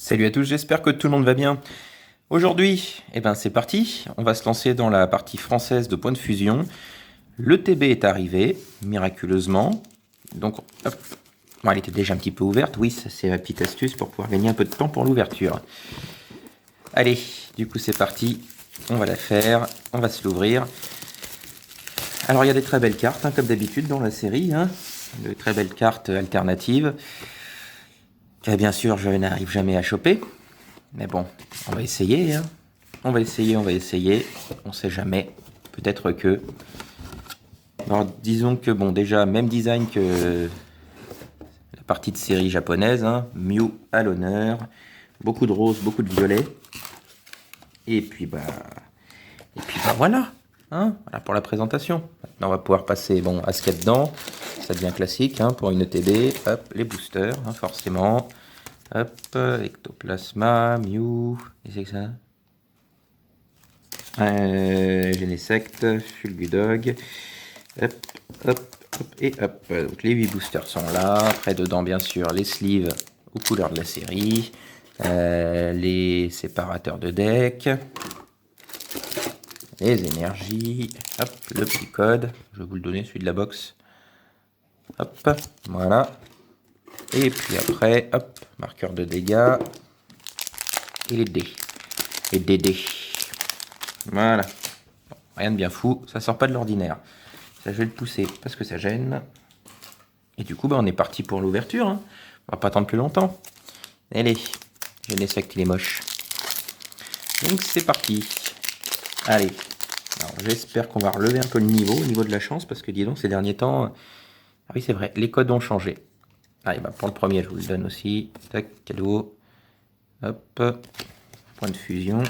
Salut à tous, j'espère que tout le monde va bien. Aujourd'hui, c'est parti. On va se lancer dans la partie française de Point de Fusion. Le TB est arrivé, miraculeusement. Donc, hop. Bon, elle était déjà un petit peu ouverte. Oui, ça c'est ma petite astuce pour pouvoir gagner un peu de temps pour l'ouverture. Allez, du coup c'est parti. On va la faire, on va se l'ouvrir. Alors il y a des très belles cartes, comme d'habitude dans la série. De très belles cartes alternatives. Que bien sûr je n'arrive jamais à choper. Mais bon, on va essayer. On va essayer, on va essayer. On sait jamais. Peut-être que. Alors, disons que, bon, déjà, même design que la partie de série japonaise. Mew à l'honneur. Beaucoup de rose, beaucoup de violet. Et puis, voilà. Voilà pour la présentation. Maintenant, on va pouvoir passer, à ce qu'il y a dedans. Ça devient classique, pour une ETB. Hop, les boosters, forcément. Hop, Ectoplasma, Mew. Et c'est que ça Genesect, Fulgudog, hop, hop, hop, et hop. Donc les 8 boosters sont là. Après, dedans, bien sûr, les sleeves aux couleurs de la série, les séparateurs de deck, les énergies, hop, le petit code. Je vais vous le donner, celui de la box. Hop, voilà. Et puis après, hop, marqueur de dégâts. Et les dés. Les DD. Voilà. Rien de bien fou, ça sort pas de l'ordinaire. Ça, je vais le pousser parce que ça gêne. Et du coup, on est parti pour l'ouverture. On va pas attendre plus longtemps. Allez, je laisse qu'il est moche. Donc c'est parti. Allez. Alors j'espère qu'on va relever un peu le niveau, au niveau de la chance, parce que dis donc, ces derniers temps... Ah oui, c'est vrai, les codes ont changé. Allez, pour le premier, je vous le donne aussi. Tac, cadeau. Hop. Point de fusion.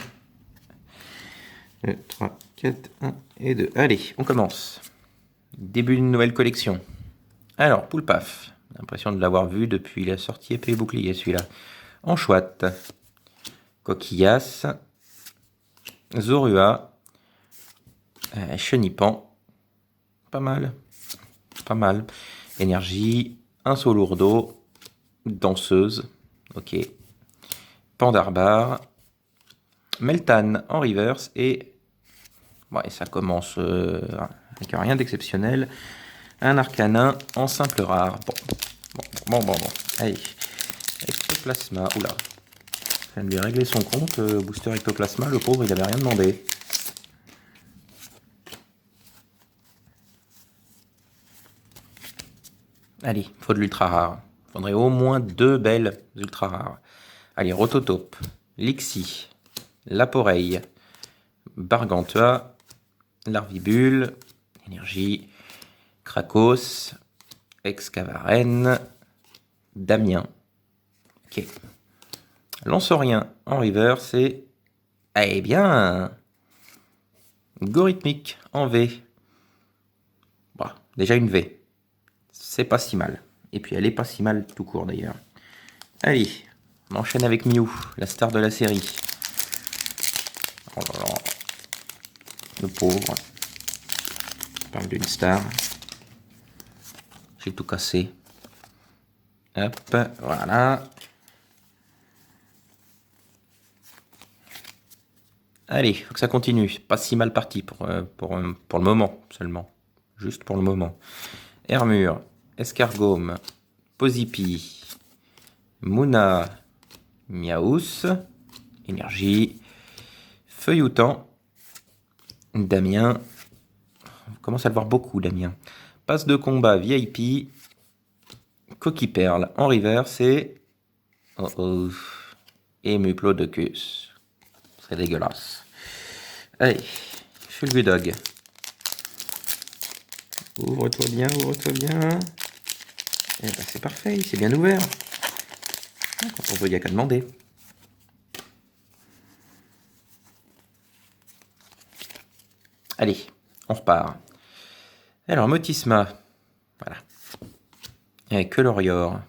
2, 3, 4, 1 et 2. Allez, on commence. Début d'une nouvelle collection. Alors, Poulpaf. L'impression de l'avoir vu depuis la sortie épée et bouclier, celui-là. Anchouette. Coquillas. Zorua. Chenipan. Pas mal. Pas mal. Énergie. Un saut lourdeau. Danseuse. Ok. Pandarbar. Meltan en reverse. Et ça commence avec rien d'exceptionnel. Un arcanin en simple rare. Bon. Allez. Ectoplasma. Oula. Je viens de lui régler son compte. Booster Ectoplasma, le pauvre, il avait rien demandé. Allez, faut de l'ultra rare. Faudrait au moins 2 belles ultra rares. Allez, Rototope, Lixie, Laporeille, Bargantua, Larvibule, Énergie, Krakos, Excavaren, Damien. Ok. Lanceurien en river, c'est... Eh bien... Gorithmique en V. Déjà une V. C'est pas si mal. Et puis elle est pas si mal tout court d'ailleurs. Allez, on enchaîne avec Mew, la star de la série. Oh là là. Le pauvre. On parle d'une star. J'ai tout cassé. Hop, voilà. Allez, faut que ça continue. Pas si mal parti pour le moment seulement. Juste pour le moment. Hermure, Escargome, Posipi, Mouna, Miaous, Énergie, Feuilloutant, Damien. On commence à le voir beaucoup, Damien. Passe de combat VIP, Coquille Perle en reverse et... Et Muplodocus. C'est dégueulasse. Allez, Fulgudog. Ouvre-toi bien, ouvre-toi bien. Eh ben c'est parfait, c'est bien ouvert. Quand on veut, il n'y a qu'à demander. Allez, on repart. Alors, Motisma. Voilà. Avec que l'Orior.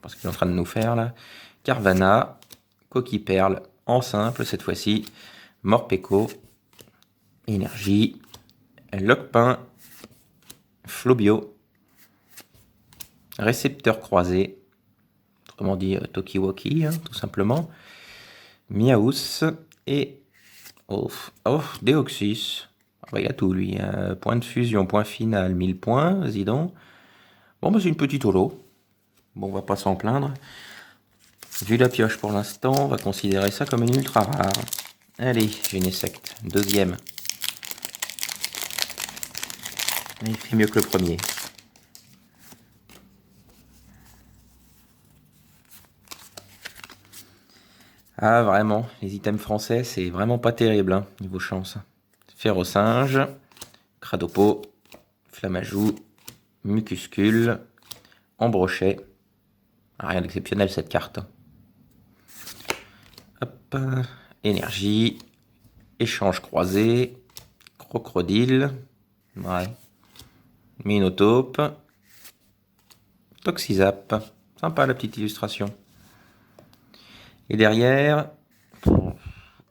Parce qu'il est en train de nous faire là. Carvana. Coquille Perle. En simple cette fois-ci. Morpeko. Énergie. Locpin. Flobio. Récepteur croisé. autrement dit Tokiwoki, hein, tout simplement. Miaus et Deoxys. Ah bah, il a tout lui. Point de fusion, point final, 1000 points, vas-y donc. Bon, bah, c'est une petite holo. Bon, on va pas s'en plaindre. Vu la pioche pour l'instant, on va considérer ça comme une ultra rare. Allez, Genesect, deuxième. Il fait mieux que le premier. Ah, vraiment, les items français, c'est vraiment pas terrible, hein, niveau chance. Ferrosinge, Cradopo, Flamajou, Mucuscule, Embrochet. Ah, rien d'exceptionnel cette carte. Hop, énergie, échange croisé, crocodile, ouais, Minotape, Toxizap. Sympa la petite illustration. Et derrière,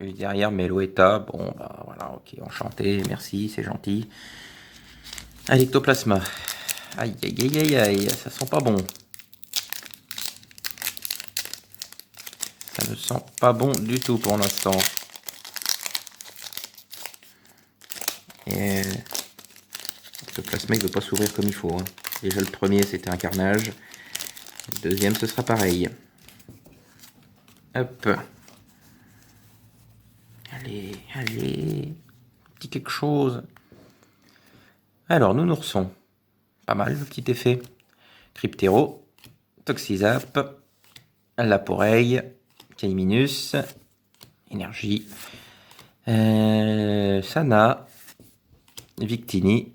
Meloetta, bon bah voilà, ok, enchanté, merci, c'est gentil. Allez, Ectoplasma. Aïe, aïe, aïe, aïe, aïe, ça sent pas bon. Ça ne sent pas bon du tout pour l'instant. Et Ectoplasma il ne veut pas s'ouvrir comme il faut. Hein. Déjà le premier c'était un carnage. Le deuxième ce sera pareil. Hop. Allez, allez. Petit quelque chose. Alors, Nounoursson. Pas mal le petit effet. Cryptéro. Toxizap. Laporeille. Caiminus. Énergie. Sana. Victini.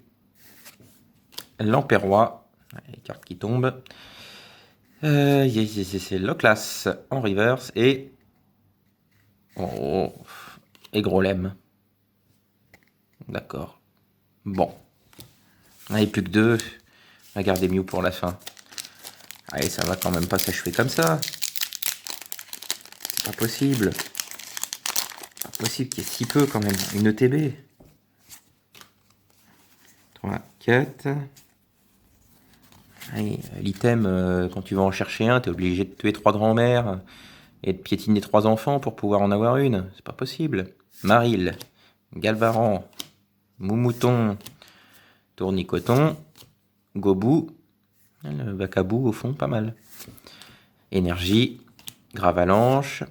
Lamperrois. Les cartes qui tombent. C'est Loclas en reverse et Grolem. D'accord. Bon. Allez, plus que deux. On va garder Mew pour la fin. Allez, ça va quand même pas s'achever comme ça. C'est pas possible. C'est pas possible qu'il y ait si peu quand même. Une ETB. 3, 4. L'item, quand tu vas en chercher un, tu es obligé de tuer 3 grands-mères et de piétiner 3 enfants pour pouvoir en avoir une. C'est pas possible. Maril, Galvaran, Moumouton, Tournicoton, Gobou, le Bacabou au fond, pas mal. Énergie, Gravalanche,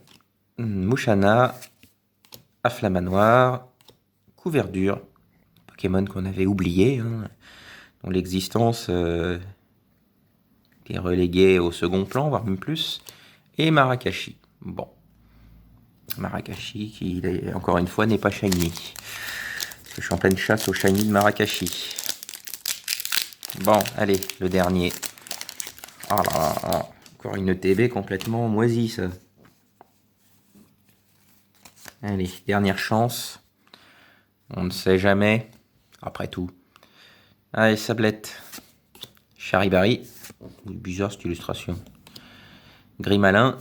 Mouchana, Afflamanoir, Couverture, Pokémon qu'on avait oublié, hein, dont l'existence est reléguée au second plan, voire même plus, et Marakashi. Bon. Marakashi qui, encore une fois, n'est pas shiny. Parce que je suis en pleine chasse au shiny de Marakashi. Bon, allez, le dernier. Oh là là, encore une ETB complètement moisie, ça. Allez, dernière chance. On ne sait jamais. Après tout. Allez, Sablette. Charibari. Bizarre cette illustration. Grimalin.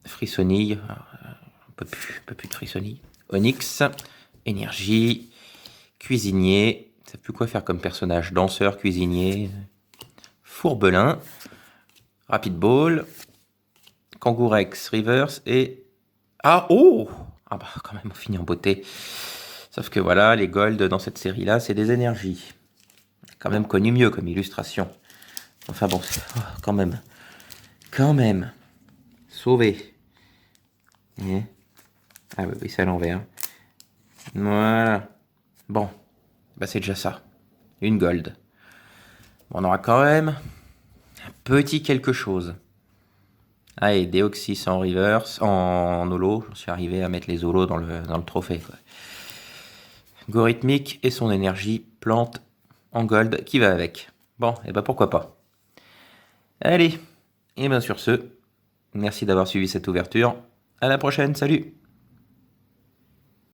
Frissonille. Un peu plus de frissonille. Onyx. Énergie. Cuisinier. Ça plus quoi faire comme personnage. Danseur, cuisinier. Fourbelin. Rapid Ball. Kangourex. Reverse. Et... Ah, oh! Ah bah, quand même, on finit en beauté. Sauf que voilà, les gold dans cette série-là, c'est des énergies. Quand même connu mieux comme illustration. Enfin bon, quand même. Quand même. Sauvé. Ah oui, c'est à l'envers. Voilà. Bon. Bah c'est déjà ça. Une gold. Bon, on aura quand même un petit quelque chose. Allez, Deoxys en reverse, en holo. Je suis arrivé à mettre les holos dans le trophée. Quoi. Gorithmique et son énergie plante en gold qui va avec. Bon, et bah pourquoi pas. Allez, et bien sur ce, merci d'avoir suivi cette ouverture. À la prochaine, salut!